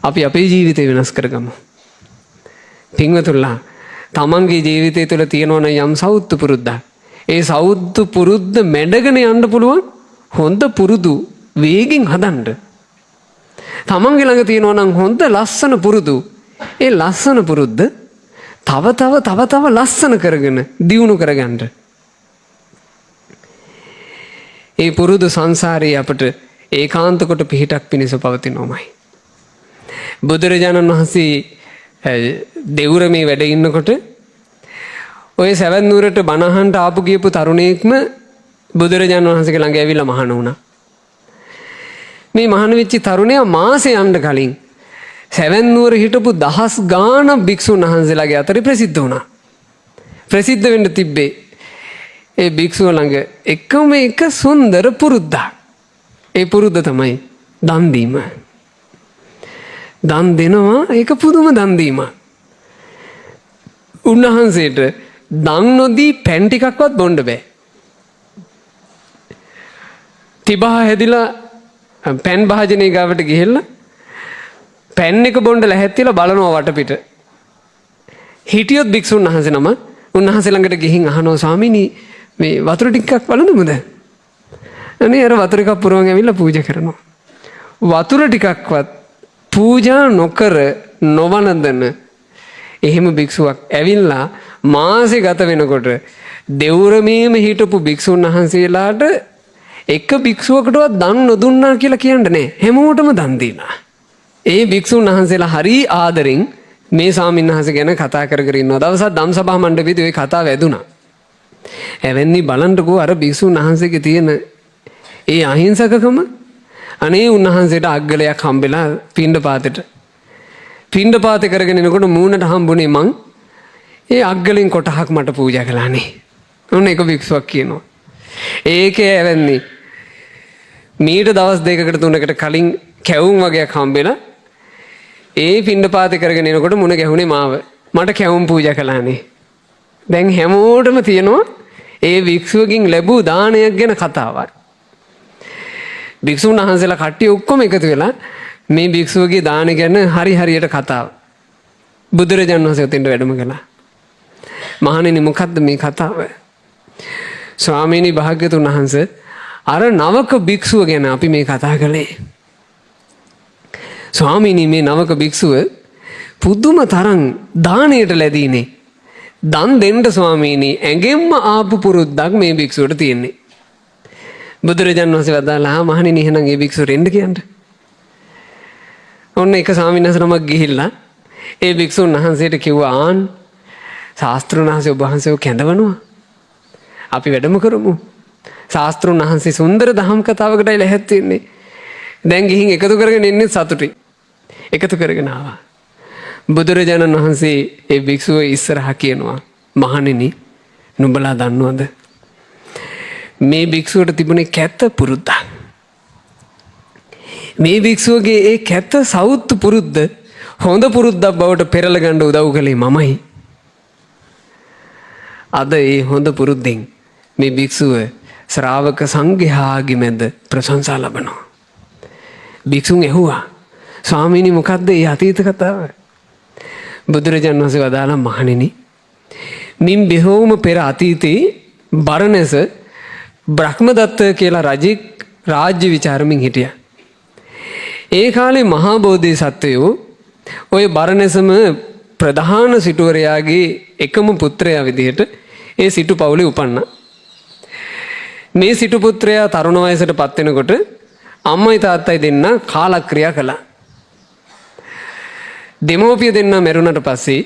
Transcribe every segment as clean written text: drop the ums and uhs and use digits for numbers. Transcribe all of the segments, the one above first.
අපි අපේ ජීවිතය වෙනස් කරගමු. පින්වතුන්ලා තමන්ගේ ජීවිතය තුළ තියෙනවා නම් යම් සෞත්තු පුරුද්දක්. ඒ සෞත්තු පුරුද්ද මැඩගෙන යන්න පුළුවන් හොඳ පුරුදු වේගෙන් හදන්න. තමන්ගේ ළඟ තියෙනවා නම් හොඳ ලස්සන පුරුදු. ඒ ලස්සන පුරුද්ද තව ලස්සන කරගෙන දියුණු කරගන්න. ඒ පුරුදු සංසාරයේ අපට ඒකාන්ත කොට පිහිටක් පිණිස පවතිනෝමයි. බුදුරජාණන් වහන්සේ දෙවුරමේ වැඩ ඉන්නකොට ඔය සැවැත් නුවරට බණ අහන්න ආපු ගියපු තරුණයෙක්ම බුදුරජාණන් වහන්සේගේ ළඟ ඇවිල්ලා මහාන වුණා. මේ මහාන වෙච්ච තරුණයා මාසේ යන්න කලින් සැවැත් නුවර හිටපු දහස් ගාණක් භික්ෂුන් වහන්සේලාගේ අතරේ ප්‍රසිද්ධ වුණා. ප්‍රසිද්ධ වෙන්න තිබ්බේ ඒ භික්ෂුව ළඟ එකම එක සුන්දර පුරුද්දක්. ඒ පුරුද්ද තමයි දන් දීම. දන් දෙනවා ඒක පුදුම දන් දීමක්. උන්වහන්සේට දන් නොදී පැන් ටිකක්වත් බොන්න බෑ. තිබහ හැදිලා පැන් භාජනයේ ගාවට ගිහිල්ලා පැන් එක බොන්න ලැහැත්තිලා බලනවා වටපිට. හිටියොත් භික්ෂුන් වහන්සේ නම උන්වහන්සේ ළඟට ගිහින් අහනවා ස්වාමීනි මේ වතුර ටිකක් බලන්නමුද? අනේ අර වතුර එකක් පුරවන් ඇවිල්ලා පූජා කරනවා. වතුර ටිකක්වත් පූජා නොකර නොවනදන එහෙම භික්ෂුවක් ඇවිල්ලා මාසේ ගත වෙනකොට දෙවුරමේම හිටපු භික්ෂුන් වහන්සේලාට එක භික්ෂුවකටවත් දන් නොදුන්නා කියලා කියන්න නෑ. හැමෝටම දන් දීලා. ඒ භික්ෂුන් වහන්සේලා හරි ආදරෙන් මේ ස්වාමීන් වහන්සේ ගැන කතා කර කර ඉන්නවා. දවසක් ධම්සභා මණ්ඩපයේදී ওই කතාව ඇදුණා. එවැනි බලන්නකෝ අර භික්ෂුන් වහන්සේගේ තියෙන ඒ අහිංසකකම. අනේ උන්වහන්සේට අග්ගලයක් හම්බෙලා පිණ්ඩපාතේ කරගෙන එනකොට මූණට හම්බුනේ මං ඒ අග්ගලෙන් කොටහක් මට පූජා කළානේ. ඔන්න එක භික්ෂුවක් කියනවා. ඒකේ ඇවැන්නේ මීට දවස් 2කට 3කට කලින් කැවුම් වගේක් හම්බෙලා ඒ පිණ්ඩපාතේ කරගෙන එනකොට මුණ ගැහුනේ මාව. මට කැවුම් පූජා කළානේ. දැන් හැමෝටම තියෙනවා ඒ භික්ෂුවකින් ලැබූ දානයක් ගැන කතාවක්. භික්ෂුන් වහන්සේලා කට්ටිය ඔක්කොම එකතු වෙලා මේ භික්ෂුවගේ දාන ගැන හරියට කතාව. බුදුරජාණන් වහන්සේ උතෙන්ට වැඩම කළා. මහණෙනි මොකද්ද මේ කතාව? ස්වාමීනි භාග්‍යතුන් වහන්සේ අර නවක භික්ෂුව ගැන අපි මේ කතා කළේ. ස්වාමීනි මේ නවක භික්ෂුව පුදුම තරම් දාණයට ලැබීනේ. දන් දෙන්න ස්වාමීනි ඇඟෙන්ම ආපු පුරුද්දක් මේ භික්ෂුවට තියෙන්නේ. බුදුරජාණන් වහන්සේ වදාළා මහණෙනි එහෙනම් ඒ භික්ෂුවට එන්න කියන්න. ඔන්න එක ස්වාමීන් වහන්සේ නමක් ගිහිල්ලා ඒ භික්ෂුන් වහන්සේට කිව්වා ආන් ශාස්ත්‍රුන් වහන්සේ ඔබ වහන්සේව කැඳවනවා. අපි වැඩම කරමු. ශාස්ත්‍රුන් වහන්සේ සුන්දර දහම් කතාවකටයි ලැහැත් වෙන්නේ. දැන් ගිහින් එකතු කරගෙන ඉන්නේ සතුටුයි. එකතු කරගෙන ආවා. බුදුරජාණන් වහන්සේ ඒ භික්ෂුව ඉස්සරහා කියනවා මහණෙනි නුඹලා දන්නවද මේ භික්ෂුවට තිබුණේ කැත පුරුද්දක්. මේ භික්ෂුවගේ ඒ කැත සෞත්තු පුරුද්ද හොඳ පුරුද්දක් බවට පෙරල ගන්න උදව් කළේ මමයි. අද ඒ හොඳ පුරුද්දෙන් මේ භික්ෂුව ශ්‍රාවක සංඝයාගේ මැද ප්‍රශංසා ලබනවා. භික්ෂුන් ඇහුවා ස්වාමීනි මොකද්ද මේ අතීත කතාව? බුදුරජාණන් වහන්සේ වදාළා මහණෙනි මින් බොහෝම පෙර අතීතේ බරණැස බ්‍රහ්මදත්ත කියලා රජෙක් රාජ්‍ය විචාරමින් හිටියා. ඒ කාලේ මහා බෝධිසත්වයෝ ওই බරණැසම ප්‍රධාන සිටුවරයාගේ එකම පුත්‍රයා විදිහට ඒ සිටු පවුලේ උපන්නා. මේ සිටු පුත්‍රයා තරුණ වයසට පත් වෙනකොට අම්මයි තාත්තයි දෙන්න කාලක්‍රියා කළා. දෙමෝපිය දෙන්න මැරුණට පස්සේ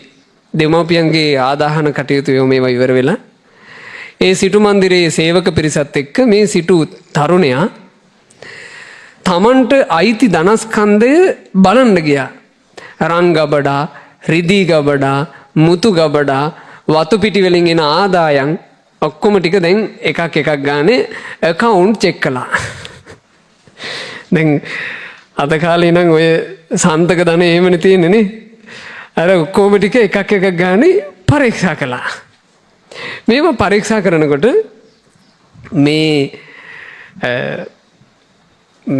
දෙමෝපියන්ගේ ආදාහන කටයුතු මේවා ඉවර වෙලා ඒ සිටු මන්දිරයේ සේවක පිරිසත් එක්ක මේ සිටු තරුණයා තමන්ට අයිති ධනස්කන්ධය බලන්න ගියා. රන් ගබඩා, රිදී ගබඩා, මුතු ගබඩා, වතු පිටි වලින් එන ආදායම් ඔක්කොම ටික දැන් එකක් ගානේ account check කළා. දැන් අද කාලේ නම් ඔය සන්තක ධන එහෙමනේ තියෙන්නේ නේ. අර ඔක්කොම ටික එකක් ගානේ පරීක්ෂා කළා. මේව පරීක්ෂා කරනකොට මේ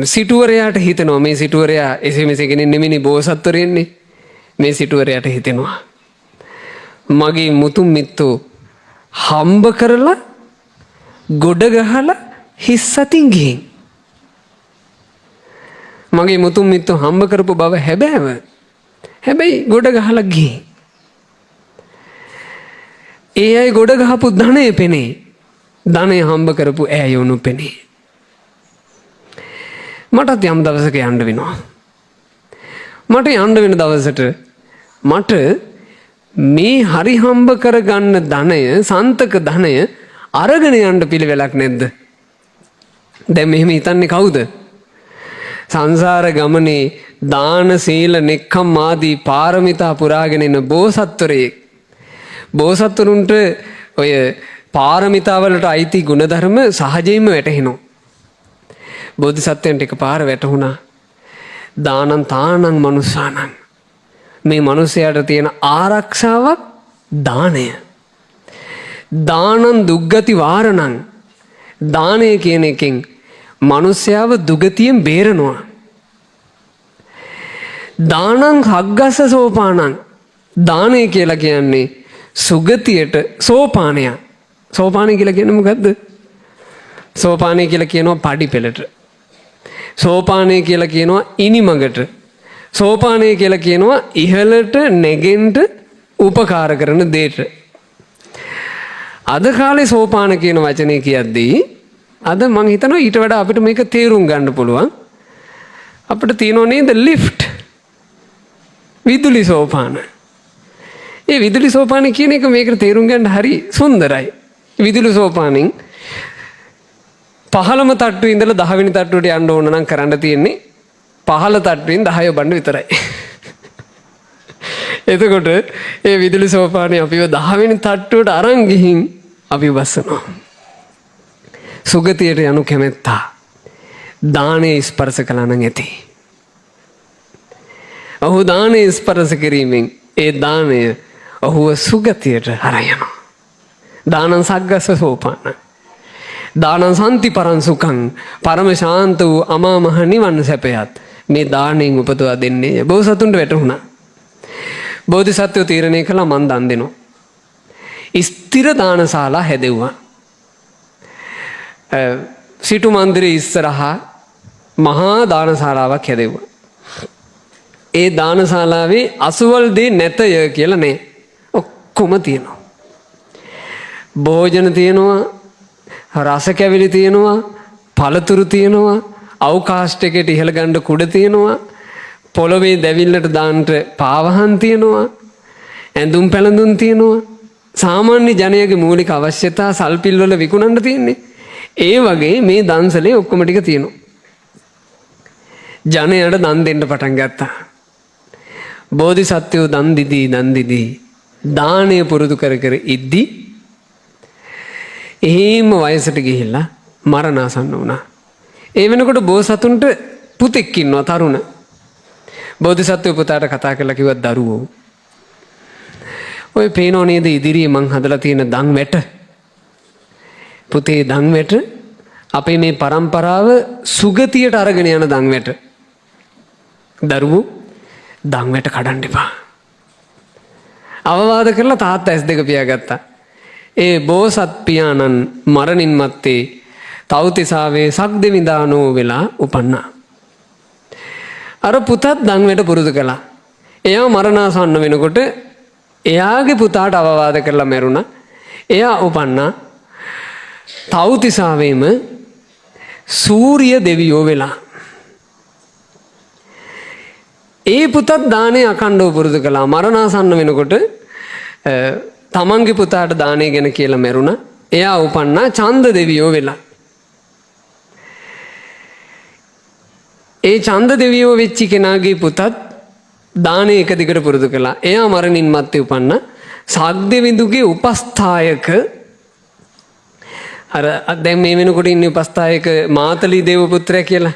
සිටුවරයාට හිතෙනවා මේ සිටුවරයා එසේ මෙසේ කෙනෙක් නෙමෙයි බෝසත්වරයෙන්නේ. මේ සිටුවරයාට හිතෙනවා මගේ මුතුන් මිත්තෝ හම්බ කරලා ගොඩ ගහලා හිස් අතින් ගිහින් මගේ මුතුන් මිත්තෝ හම්බ කරපු බව හැබැයි ගොඩ ගහලා ගිහින් ඒ අය ගොඩ ගහපු ධනය පෙනේ. ධනය හම්බ කරපු ඇය යොනු පෙනේ. මටත් යම් දවසක යන්න වෙනවා. මට යන්න වෙන දවසට මට මේ හරි හම්බ කරගන්න ධනය සන්තක ධනය අරගෙන යන්න පිළිවෙලක් නැද්ද? දැන් මෙහෙම හිතන්නේ කවුද? සංසාර ගමනේ දාන සීල නෙක්ඛම් ආදී පාරමිතා පුරාගෙන ඉන්න බෝසත්වරයෙක්. බෝසත්වරුන්ට ඔය පාරමිතාවලට අයිති ගුණධර්ම සහජයෙන්ම වැටහෙනවා. බෝධිසත්වයන්ට එකපාර වැටහුණා දානං තානං මනුස්සානං. මේ මිනිසයාට තියෙන ආරක්ෂාවක් දානය. දානං දුග්ගති වාරණං. දානය කියන එකෙන් මිනිසයාව දුගතියෙන් බේරනවා. දානං හග්ගස්ස සෝපානං. දානය කියලා කියන්නේ සුගතියට සෝපානයක්. සෝපානය කියලා කියන්නේ මොකද්ද? සෝපානය කියලා කියනවා පඩි පෙළට. සෝපානය කියලා කියනවා ඉනිමඟට. සෝපානය කියලා කියනවා ඉහළට නැගෙන්න උපකාර කරන දෙයට. අද කාලේ සෝපාන කියන වචනේ කියද්දී අද මං හිතනවා ඊට වඩා අපිට මේක තේරුම් ගන්න පුළුවන්. අපිට තියෙනව නේද ලිෆ්ට්? විදුලි සෝපාන. ඒ විදුලි සෝපාන කියන එක මේකට තේරුම් ගන්න හරි සුන්දරයි. විදුලි සෝපානෙන් 15ම තට්ටුවේ ඉඳලා 10 වෙනි තට්ටුවට යන්න ඕන නම් කරන්න තියෙන්නේ 15 තට්ටුවෙන් 10 ඔබන්න විතරයි. එතකොට ඒ විදුලි සෝපානේ අපිව 10 වෙනි තට්ටුවට අරන් ගිහින් අපි බස්සනවා. සුගතියට යනු කැමැත්තා. දානේ ස්පර්ශ කළා නම් ඇති. ඔහු දානේ ස්පර්ශ කිරීමෙන් ඒ දානය ඔහුව සුගතියට අරන් යනවා. දානං සග්ගස්ස සෝපාන. දානං සම්ති පරං සුඛං. පරම ශාන්ත වූ අමා මහ නිවන් සැපයත් මේ දාණයෙන් උපදවා දෙන්නේ. බෝසතුන්ට වැටහුණා. බෝධිසත්වෝ තීරණය කළා මන් දන් දෙනවා. ස්ථිර දානශාලා හැදෙව්වා. සිටු මන්දිරයේ ඉස්සරහා මහා දානශාලාවක් හැදෙව්වා. ඒ දානශාලාවේ අසුවල් දේ නැතය කියලා නෑ. ඔක්කොම තියෙනවා. භෝජන තියෙනවා, රස කැවිලි තියෙනවා, පළතුරු තියෙනවා, අවකාශ එකකට ඉහළ ගන්න කුඩ තියෙනවා, පොළොවේ දැවිල්ලට දාන්න පාවහන් තියෙනවා, ඇඳුම් පැළඳුම් තියෙනවා. සාමාන්‍ය ජනයාගේ මූලික අවශ්‍යතා සල්පිල් වල විකුණන්න තියෙන්නේ. ඒ වගේ මේ දන්සලේ ඔක්කොම ටික තියෙනවා. ජනයාට දන් දෙන්න පටන් ගත්තා. බෝධිසත්වෝ දන් දිදී දානය පුරුදු කර කර ඉද්දි එහෙම වයසට ගිහිල්ලා මරණාසන්න වුණා. ඒ වෙනකොට බෝසතුන්ට පුතෙක් ඉන්නවා තරුණ. බෝධිසත්වෝ පුතාට කතා කරලා කිව්වා දරුවෝ ඔය පේනෝ නේද ඉදිරියේ මං හදලා තියෙන දන් වැට. පුතේ දන් වැට අපේ මේ પરම්පරාව සුගතියට අරගෙන යන දන් වැට. දරුවෝ දන් වැට කඩන්න එපා. අවවාද කරලා තාත්තා ඇස් දෙක පියාගත්තා. ඒ බෝසත් පියාණන් මරණින් මත්තේ තව්තිසාවේ සක්දෙවිදානෝ වෙලා උපන්නා. අර පුතත් දන් වැට පුරුදු කළා. එයා මරණාසන්න වෙනකොට එයාගේ පුතාට අවවාද කරලා මැරුණා. එයා උපන්නා තව්තිසාවේම සූර්ය දෙවියෝ වෙලා. ඒ පුතත් දානේ අඛණ්ඩව පුරුදු කළා. මරණාසන්න වෙනකොට තමන්ගේ පුතාට දානේ ගැන කියලා මැරුණා. එයා උපන්නා ඡන්ද දෙවියෝ වෙලා. ඒ ඡන්ද දෙවියෝ වෙච්ච කෙනාගේ පුතත් දානේ එක දිගට පුරුදු කළා. එයා මරණින් මත්තේ උපන්නා සක්දෙවිඳුගේ උපස්ථායක. අර දැන් මේ වෙනකොට ඉන්නේ උපස්ථායක මාතලී දේව පුත්‍රයා කියලා.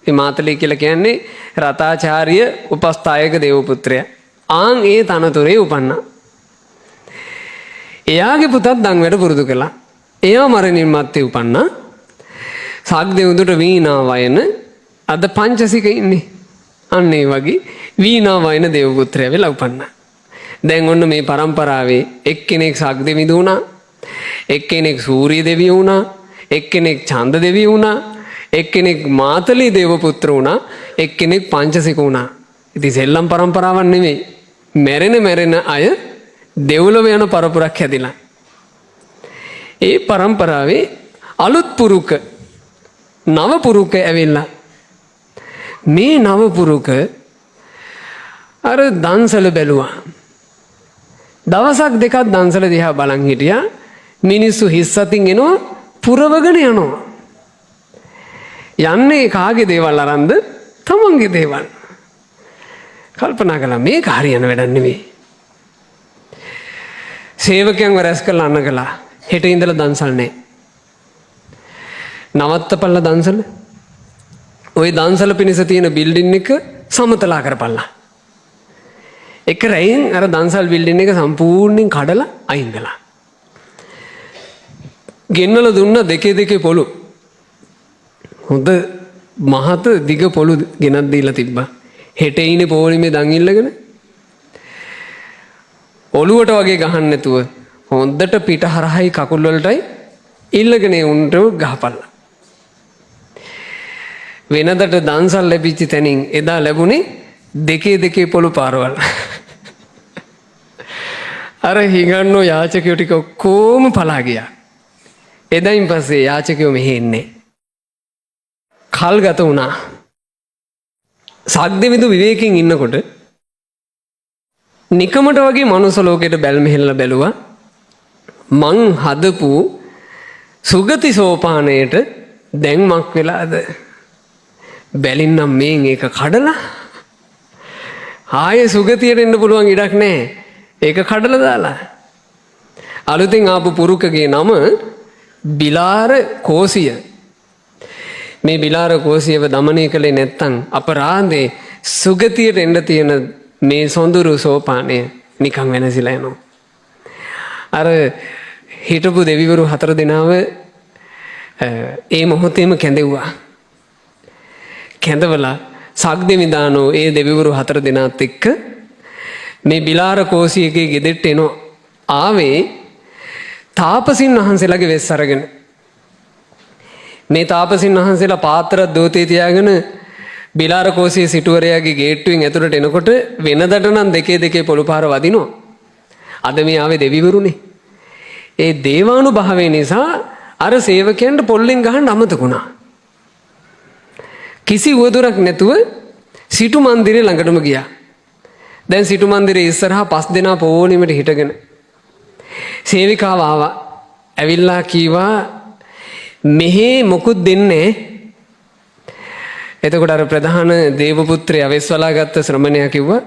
මේ මාතලී කියලා කියන්නේ රතාචාර්ය උපස්ථායක දේව පුත්‍රයා. ආන් ඒ තනතුරේ උපන්නා. එයාගේ පුතත් දන් වැඩ පුරුදු කළා. එයා මරණින් මත්තේ උපන්නා සක්දෙවිඳුට වීණා වයන අද පංචසික ඉන්නේ. අන්න ඒ වගේ වීණා වයන දේව පුත්‍රයා වෙලා උපන්නා. දැන් ඔන්න මේ පරම්පරාවේ එක්කෙනෙක් සක්දෙවිඳු වුණා, එක්කෙනෙක් සූර්ය දෙවියෝ වුණා, එක්කෙනෙක් ඡන්ද දෙවියෝ වුණා, එක්කෙනෙක් මාතලී දේව පුත්‍ර වුණා, එක්කෙනෙක් පංචසික වුණා. ඉතින් සෙල්ලම් පරම්පරාවක් නෙමෙයි. මැරෙන අය දෙව්ලොව යන පරපුරක් හැදිලා. ඒ පරම්පරාවේ අලුත් පුරුක නව පුරුක ඇවිල්ලා මේ නව පුරුක අර දන්සල බැලුවා. දවසක් දෙකක් දන්සල දිහා බලන් හිටියා. මිනිස්සු හිස් අතින් එනවා, පුරවගෙන යනවා. යන්නේ කාගේ දේවල් අරන්ද? තමන්ගේ දේවල්. කල්පනා කළා මේක හරියන වැඩක් නෙවෙයි. සේවකයන්ව රැස් කරලා අන්න කළා. හෙට ඉඳලා දන්සල් නැහැ. නවත්තපල්ලා දන්සල. ওই දන්සල පිණිස තියෙන බිල්ඩින් එක සමතලා කරපල්ලා. එක රැයෙන් අර දන්සල් බිල්ඩින් එක සම්පූර්ණයෙන් කඩලා අයින් කළා. ගෙන්නලා දුන්න දෙකේ පොළු. හොඳ මහත දිග පොළු ගෙනත් දීලා තිබ්බා. හෙට ඉන්නේ පොලිමේ දන් ඉල්ලගෙන ඔළුවට වගේ ගහන්න නැතුව හොඳට පිට හරහයි කකුල් වලටයි ඉල්ලගෙන උන්ට ගහපල්ලා. වෙනදට දන්සල් ලැබිච්ච තැනින් එදා ලැබුණේ දෙකේ පොළු පාරවල්. අර හිඟන්නෝ යාචකයෝ ටික ඔක්කොම පලා ගියා. එදායින් පස්සේ යාචකයෝ මෙහෙ එන්නේ. කල් ගත වුණා. සක්දෙවිඳු විවේකයෙන් ඉන්නකොට නිකමට වගේ මනුස්ස ලෝකයට බැල්ම හෙල්ලලා බැලුවා. මං හදපු සුගති සෝපානයට දැන් මක් වෙලාද? බැලින්නම් මේන් ඒක කඩලා ආයේ සුගතියට එන්න පුළුවන් ඉඩක් නැහැ. ඒක කඩලා දාලා අලුතෙන් ආපු පුරුකගේ නම බිලාර කෝසිය. මේ බිලාර කෝසියව দমনය කළේ නැත්තම් අපරාධේ සුගතියට එන්න තියෙන මේ සොඳුරු සෝපානය නිකන් වෙනසිලා යනවා. අර හිටපු දෙවිවරු 4 දෙනාව ඒ මොහොතේම කැඳෙව්වා. කැඳවලා සක්දෙවිඳානෝ ඒ දෙවිවරු 4 දෙනාත් එක්ක මේ බිලාර කෝසියගේ ගෙදෙට්ට එනවා. ආවේ තාපසින් වහන්සේලාගේ වෙස් අරගෙන. මේ තාපසින් වහන්සේලා පාත්‍ර දෝතේ තියාගෙන බිලාර කෝසිය සිටුවරයාගේ ගේට්ටුවෙන් ඇතුළට එනකොට වෙනදට නම් දෙකේ පොළු පාර වදිනවා. අද මේ ආවේ දෙවිවරුනේ. ඒ දේවානුභාවය නිසා අර සේවකයන්ට පොල්ලෙන් ගහන්න අමතකුණා. කිසි උවදුරක් නැතුව සිටු මන්දිරේ ළඟටම ගියා. දැන් සිටු මන්දිරේ ඉස්සරහා 5 දෙනා පොෝණිමට හිටගෙන සේවිකාව ආවා. ඇවිල්ලා කීවා මෙහි මොකුත් දෙන්නේ. එතකොට අර ප්‍රධාන දේවපුත්‍රය අවස්වලා ගත්ත ශ්‍රමණයා කිව්වා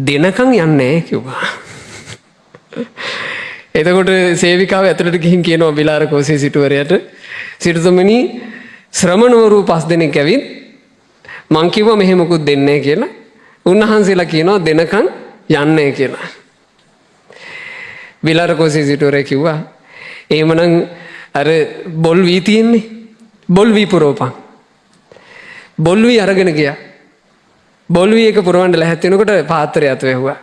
දෙනකන් යන්නේ කිව්වා. එතකොට සේවිකාව ඇතුළට ගිහින් කියනවා බිලාර කෝසිය සිටුවරයාට සිටුතුමනි ශ්‍රමණවරු 5 දෙනෙක් ඇවිත් මං කිව්වා මෙහෙ මොකුත් දෙන්නේ කියලා. උන්වහන්සේලා කියනවා දෙනකන් යන්නේ කියලා. බිලාර කෝසිය සිටුවරයා කිව්වා එහෙමනම් අර බොල් වී තියෙන්නේ බොල් වී පුරවපන්. බොල් වී අරගෙන ගියා. බොල් වී එක පුරවන්න ලැහැත් වෙනකොට පාත්‍රය අත වැහුවා.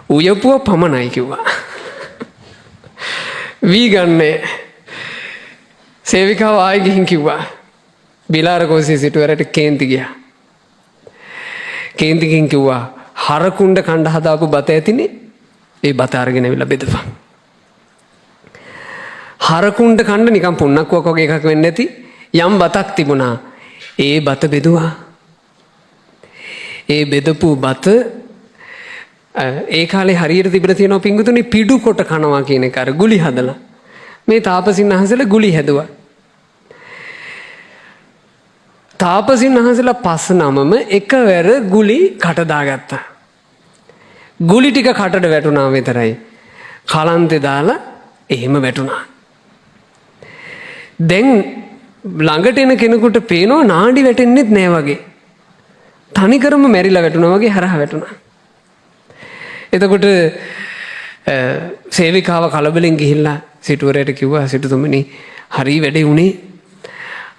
උයපුව පමණයි කිව්වා. වී ගන්නේ. සේවිකාව ආයි ගිහින් කිව්වා බිලාර කෝසිය සිටුවරට කේන්ති ගියා. කේන්ති ගිහින් කිව්වා හරකුණ්ඩ කණ්ඩ හදාපු බත ඇතිනේ ඒ බත අරගෙන ඇවිල්ලා බෙදපන්. හරකුණ්ඩ කණ්ඩ නිකන් පුන්නක්කුවක් වගේ එකක් වෙන්නේ නැති යම් බතක් තිබුණා. ඒ බත බෙදුවා. ඒ බෙදපු බත ඒ කාලේ හරියට තිබිලා තියෙනවා පිංගුතුනි පිඩු කොට කනවා කියන එක අර ගුලි හදලා. මේ තාපසින් වහන්සේලා ගුලි හැදුවා. තාපසින් වහන්සේලා 5 නමම එකවර ගුලි කට දාගත්තා. ගුලි ටික කටට වැටුණා විතරයි. කලන්තේ දාලා එහෙම වැටුණා. දැන් ළඟට එන කෙනෙකුට පේනවා නාඩි වැටෙන්නෙත් නෑ වගේ. තනිකරම මැරිලා වැටුණා වගේ හරහා වැටුණා. එතකොට සේවිකාව කලබලෙන් ගිහිල්ලා සිටුවරයට කිව්වා සිටුතුමනි හරි වැඩේ උනේ.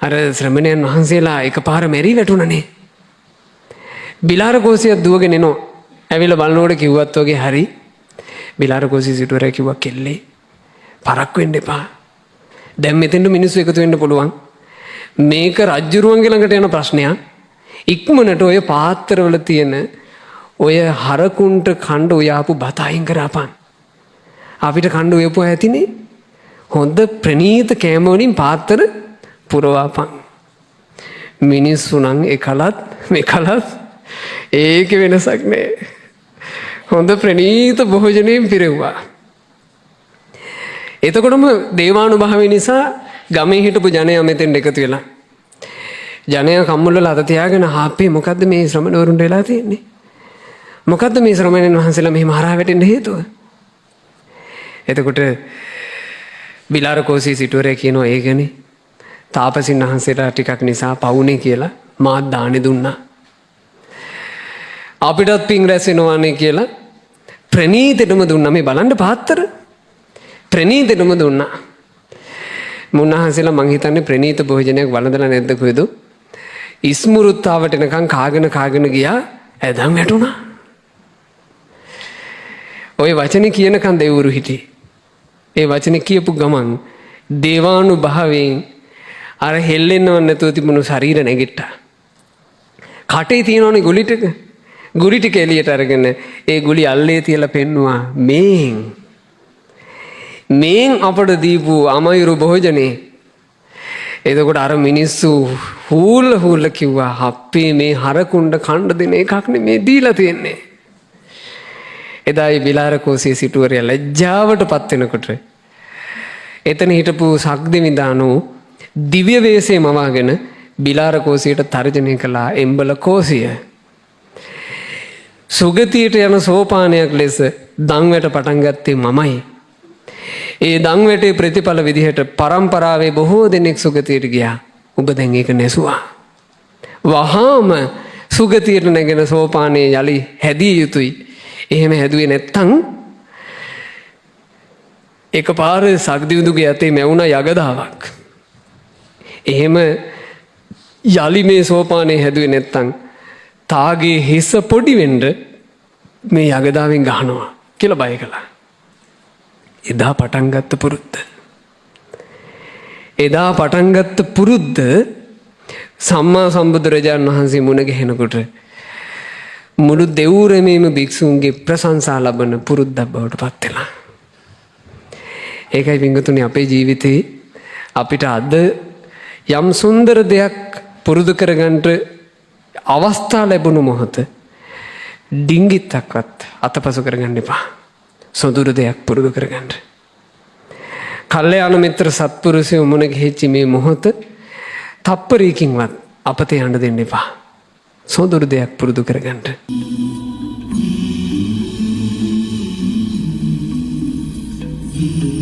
අර ශ්‍රමණයන් වහන්සේලා එකපාර මැරි වැටුණනේ. බිලාර කෝසියක් දුවගෙන එනවා. ඇවිල්ලා බලනකොට කිව්වත් වගේ හරි. බිලාර කෝසි සිටුවරයා කිව්වා කෙල්ලේ පරක් වෙන්න එපා. දැන් මෙතෙන්ට මිනිස්සු එකතු වෙන්න පුළුවන්. මේක රජ්ජුරුවන්ගේ ළඟට යන ප්‍රශ්නයක්. ඉක්මනට ඔය පාත්‍රවල තියෙන ඔය හරකුන්ට කණ්ඩ උයාපු බත අයින් කරාපන්. අපිට කණ්ඩ උයපුවා ඇතිනේ. හොඳ ප්‍රණීත කෑම වලින් පාත්‍ර පුරවාපන්. මිනිස්සු නම් එකලත් මේකලත් ඒක වෙනසක් නෑ. හොඳ ප්‍රණීත භෝජනයෙන් පිරෙව්වා. එතකොටම දේවානුභාවය නිසා ගමේ හිටපු ජනයා මෙතෙන් එකතු වෙලා. ජනයා කම්මුල අත තියාගෙන ආපේ මොකද්ද මේ ශ්‍රමණවරුන්ට වෙලා තියෙන්නේ? මොකද්ද මේ ශ්‍රමණයන් වහන්සේලා මෙහෙම හරහා වැටෙන්න හේතුව? එතකොට බිලාර කෝසි සිටුවරයා කියනවා ඒකනේ. තාපසින් වහන්සේලා ටිකක් නිසා පවුනේ කියලා මාත් දානේ දුන්නා. අපිටත් පිං රැස් වෙනවානේ කියලා ප්‍රණීතෙටම දුන්නා. මේ බලන්න පාත්තර ප්‍රණීතෙටම දුන්නා. මුන්නහන්සේලා මං හිතන්නේ ප්‍රණීත භෝජනයක් වළඳලා නැද්ද කොහෙද? ඉස්මුරුත්තාවට එනකන් කාගෙන ගියා. ඇදන් වැටුණා. ওই වචනේ කියනකන් දෙවුරු හිටියේ. ඒ වචනේ කියපු ගමන් දේවානුභාවයෙන් අර හෙල්ලෙන්නව නැතුව තිබුණු ශරීර නැගිට්ටා. කටේ තියෙනවනේ ගුලි ටික. ගුලි ටික එළියට අරගෙන ඒ ගුලි අල්ලේ තියලා පෙන්නවා මේන් අපට දීපු අමයුරු භෝජනේ. එතකොට අර මිනිස්සු හූල්ල කිව්වා අපේ මේ හරකුණ්ඩ කණ්ඩ දෙන එකක් නෙමේ දීලා තියෙන්නේ. එදායි බිලාර කෝසිය සිටුවරයා ලැජ්ජාවට පත් වෙනකොට එතන හිටපු සක්දෙවිඳානෝ දිව්‍ය වේශේ මවාගෙන බිලාර කෝසියට තර්ජනය කළා එම්බල කෝසිය සුගතියට යන සෝපානයක් ලෙස දන්වැට පටන් ගත්තේ මමයි. ඒ දන්වැටේ ප්‍රතිඵල විදිහට පරම්පරාවේ බොහෝ දෙනෙක් සුගතියට ගියා. ඔබ දැන් ඒක නැසුවා. වහාම සුගතියට නැගෙන සෝපානයේ යලි හැදිය යුතුයි. එහෙම හැදුවේ නැත්තම් එකපාර සක්දිවිඳුගේ අතේ මැවුණා යගදාවක්. එහෙම යලි මේ සෝපානයේ හැදුවේ නැත්තම් තාගේ හිස පොඩි වෙන්න මේ යගදාවෙන් ගහනවා කියලා බය කළා. එදා පටන් ගත්ත පුරුද්ද සම්මා සම්බුදුරජාණන් වහන්සේ මුණ ගැහෙනකොට මුළු දෙව්රමේම භික්ෂූන්ගේ ප්‍රශංසා ලබන පුරුද්දක් බවට පත් වෙලා. ඒකයි පින්වතුනි අපේ ජීවිතේ අපිට අද යම් සුන්දර දෙයක් පුරුදු කරගන්න අවස්ථා ලැබුණු මොහොත ඩිංගිත්තක්වත් අතපසු කරගන්න එපා. සොඳුරු දෙයක් පුරුදු කරගන්න. කල්යාණ මිත්‍ර සත්පුරුෂයෝ මුණ ගැහිච්ච මේ මොහොත තප්පරයකින්වත් අපතේ යන්න දෙන්න එපා. සොඳුරු දෙයක් පුරුදු කරගන්න. Mm-hmm.